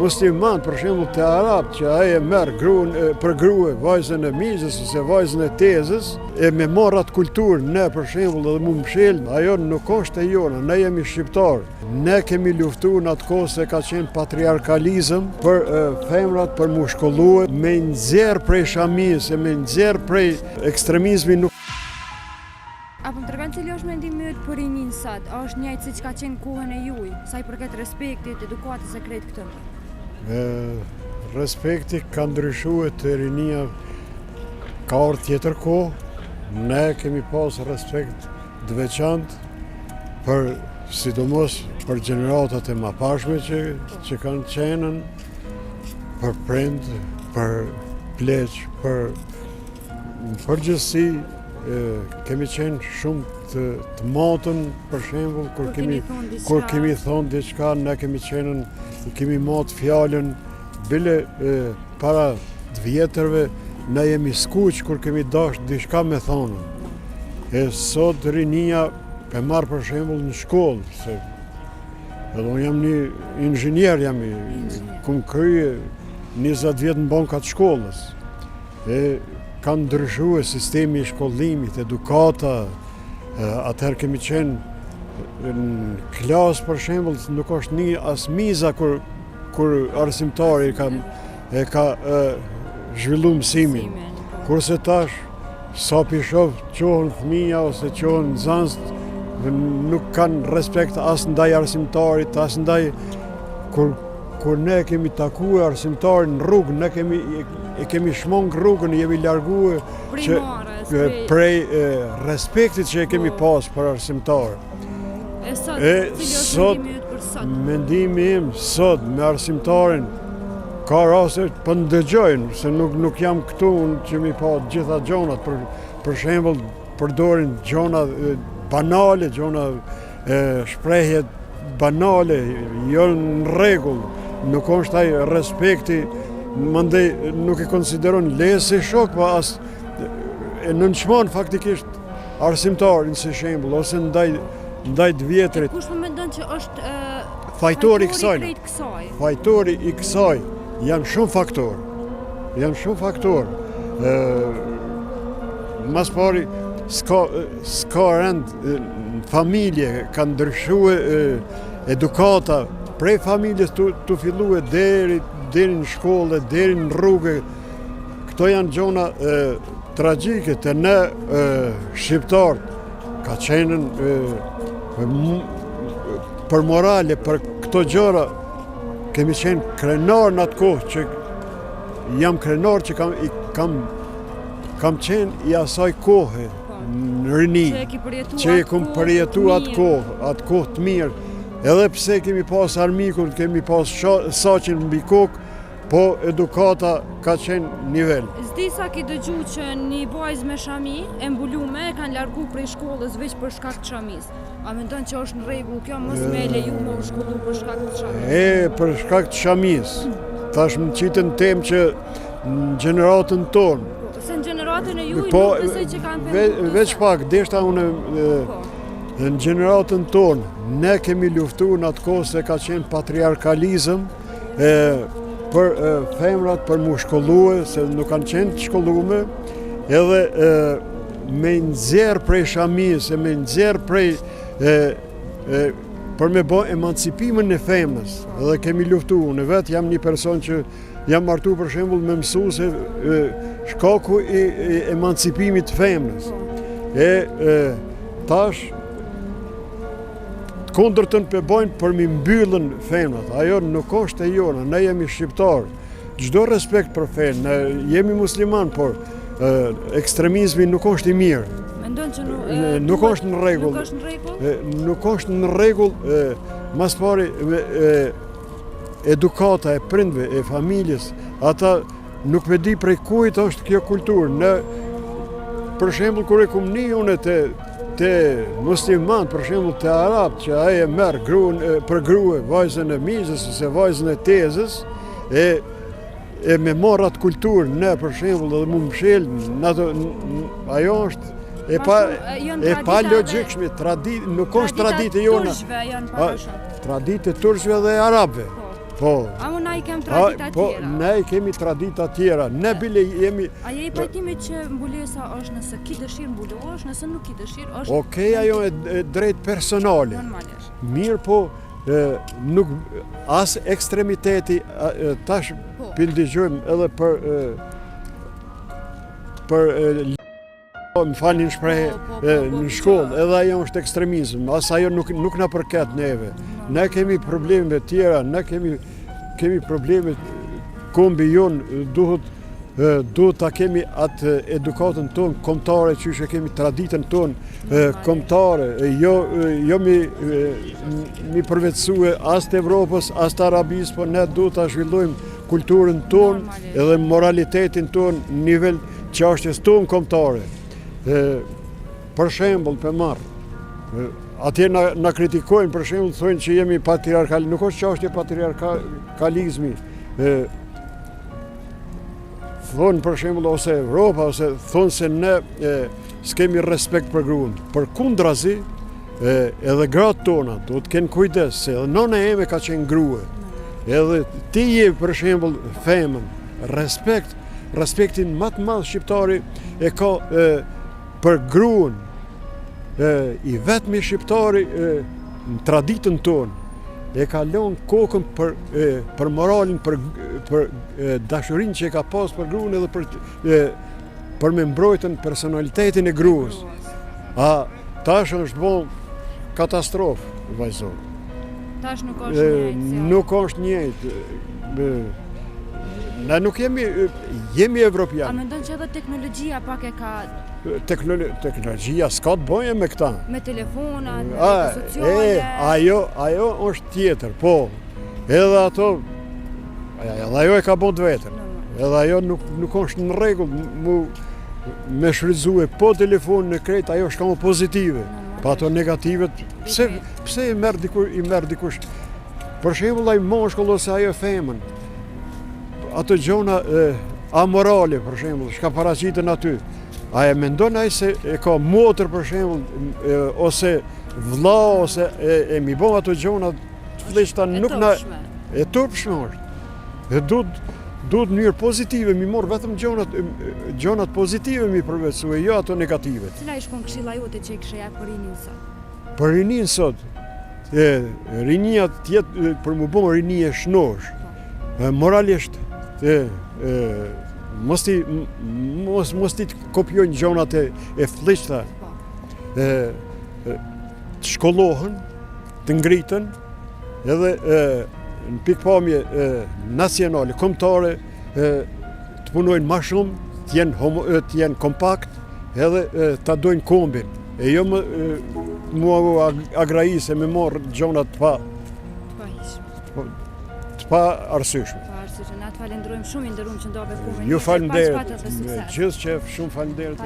musliman, për shembull te arab, që ai e merr gruan për grua vajzën e mizës ose vajzën e tezës, e me marr atë kulturë, ne për shembull edhe mu mshel, ajo nuk është e jona, ne jemi shqiptar. Ne kemi luftuar në atë kohë se ka qenë patriarkalizëm për femrat, për mu shkollue, me nxjerr prej shamis, me nxjerr prej ekstremizmi nuk. Apo më tregon cili është mendimi yt për rinin sot? A është njëjtë siç ka qenë kohën e juaj, sa i përket respektit, edukatës e krejt këtë? Respekti ka ndryshuar te rinia, ka ardhur tjetër kohë. Ne kemi pas respekt të veçantë për sidomos për gjeneratat e mëparshme që kanë qenë, për prind, për pleq, për përgjithësi. Kemi qenë shumë të matën, për shembull, kur kemi thonë diçka, ne kemi matë fjalën, bile para të vjetërve, ne jemi skuq kur kemi dashur diçka me thonë. E sot rinia e marr për shembull në shkollë, se edhe unë jam një inxhinier, kum krye 20 vjet në bankat shkollës. Ka ndryshuar sistemi i shkollimit, edukata, atëherë kemi qenë në klasë për shembull, nuk është një as miza kur arsimtari e ka zhvilluar mësimin. Kurse tash sa pishof qohen fëmija ose qohen nxënës, nuk kanë respekt as ndaj arsimtarit, as ndaj kur ne kemi takuar arsimtarin në rrugë, ne kemi shmong rrugën, jemi larguar prej respektit që e kemi pas për arsimtar. Sot, mendimi im sot me arsimtarin, ka raste po ndëgjojnë, se nuk jam këtu unë që mi pa gjitha gjonat, për shembull përdorin gjona banale, gjona shprehje banale, jo në rregull. Nuk është ai respekti, mandej nuk e konsideron lesi shok, pa as e nënçmon faktikisht arsimtarin si shembull, ose ndaj të vjetrit. Kush më mendon që është fajtori i kësaj? Janë shumë faktor. Mas pari s'ka rend familje, ka ndryshuar edukata prej familjes të filluar deri në shkollë, deri në rrugë. Këto janë gjona tragjike të ne shqiptarët. Ka qenë për morale, për këto gjëra, kemi qenë krenar në atë kohë, që jam krenar që kam qenë i asaj kohë në rini, që e kom përjetu atë kohë të mirë. Edhe pse kemi pas armikun, kemi pas saqin mbi kokë, po edukata ka qenë nivel. S'di sa ki dëgju që një vajzë me shami e mbulume e kanë largu prej shkollës veç për shkak të shamis. A mendon që është në rregull kjo, mos me leju me u shkollu për shkak të shamis? Për shkak të shamis. Tash më qitën temë që në gjeneratën tonë. Se në gjeneratën e juj nuk besoj që kanë penguar. Veç pak, deshta unë në gjeneratën tonë, ne kemi luftuar në atë kohë se ka qenë patriarkalizëm për femrat, për mu shkollue, se nuk kanë qenë të shkollume, edhe me nxjerr prej shamis, me nxjerr prej për me bë emancipimin e femrës. Edhe kemi luftuar. Unë vetë jam një person që jam martu për shembull me mësuese shkaku i emancipimit të femrës. Tash kundërtën përbojnë për mi mbyllën femrat. Ajo nuk është e jona, ne jemi shqiptarë. Çdo respekt për fenë, ne jemi musliman, por ekstremizmi nuk është i mirë. Mendon që nuk është në rregull. Nuk është në rregull, mas pari edukata e prindve, e familjes, ata nuk me di prej kujt është kjo kulturë. Ne, për shembull, kur e kum ni unë te musliman, për shembull te arab, që ai e merr gruan për grua vajzën e mizës ose vajzën e tezës, e me marr atë kulturë, ne për shembull edhe mu mshel, ajo është e pa logjikshme, nuk është traditë jona. Traditë e turqve dhe arabëve. Po. A unë na i kem tradita Po, tjera. ne i kemi tradita tjera, ne bile jemi... A je i pajtimit që mbulesa është nëse ki dëshirë mbulosh, nëse nuk ki dëshirë është... Okej, ajo e drejt personale. Normalisht. Mirë po, nuk as ekstremiteti, tash Po. pildigjojmë edhe për më falin shprehje në shkollë, edhe ajo është ekstremizm, as ajo nuk na përket neve. Ne kemi probleme tjera, ne kemi probleme kombi jonë, duhet ta kemi atë edukatën tonë kombëtare, që kemi traditën tonë kombëtare, jo mi përvetësue as të Evropës, as të Arabisë, po ne duhet ta zhvillojmë kulturën tonë edhe moralitetin tonë në nivel çështjes tonë kombëtare. Për shembull, për marr, atje na kritikojnë, për shembull, thonë që jemi patriarkal, nuk është çështje patriarkalizmi. Thonë për shembull ose Evropa, ose thonë se ne s'kemi respekt për gruan. Përkundrazi, edhe gratë tona duhet të kenë kujdes, se edhe nëna eme ka qenë grua. Edhe ti je për shembull femën, respektin më të madh shqiptari e ka për gruan, i vetmi shqiptari në traditën tonë e ka lënë kokën për moralin, për dashurinë që e ka pas për gruan edhe për me mbrojtën personalitetin e gruas. Tash është bon katastrofë, vajzo. Tash nuk është njëjtë. Nuk është njëjtë. Ne nuk jemi evropianë. A mendon që edhe teknologjia pak e ka... Teknologjia s'ka të bëjë me këta. Me telefona, me sociale... Ajo është tjetër, po. Edhe ajo e ka bën të vetën. Edhe ajo nuk është në rregull me shfrytëzue po telefonin e krejt, ajo është ka pozitive. Pa ato negativet, pse i merr dikush? Për shembull ai moshkull ose ajo femën. Ato gjona amorale, për shembull, çka paraqiten aty. A e mendon ai se e ka motër, për shembull, ose vlla, ose e mi bën ato gjona fleshta nuk na e turpshme është. Duhet në mënyrë pozitive, mi morë vetëm gjonat pozitive mi përveçue, jo ato negative. Cila ishte këshilla jote që i kishe jap për rinin sot? Për rinin sot, rinia tjetë për më bëmë rinie shnosh, moralisht, mos ti kopjojnë gjonat e flishta, të shkollohen, të ngritën, edhe në pikpamje nacionale, kombëtare, të punojnë ma shumë, të jenë kompakt, edhe ta dojnë kombin. E jo mua agrajise me morë gjonat të pa arsyeshme. Na të falenderojmë shumë, i nderuam që ndave kohën. Ju falenderoj, gjithë qef, shumë falenderoj.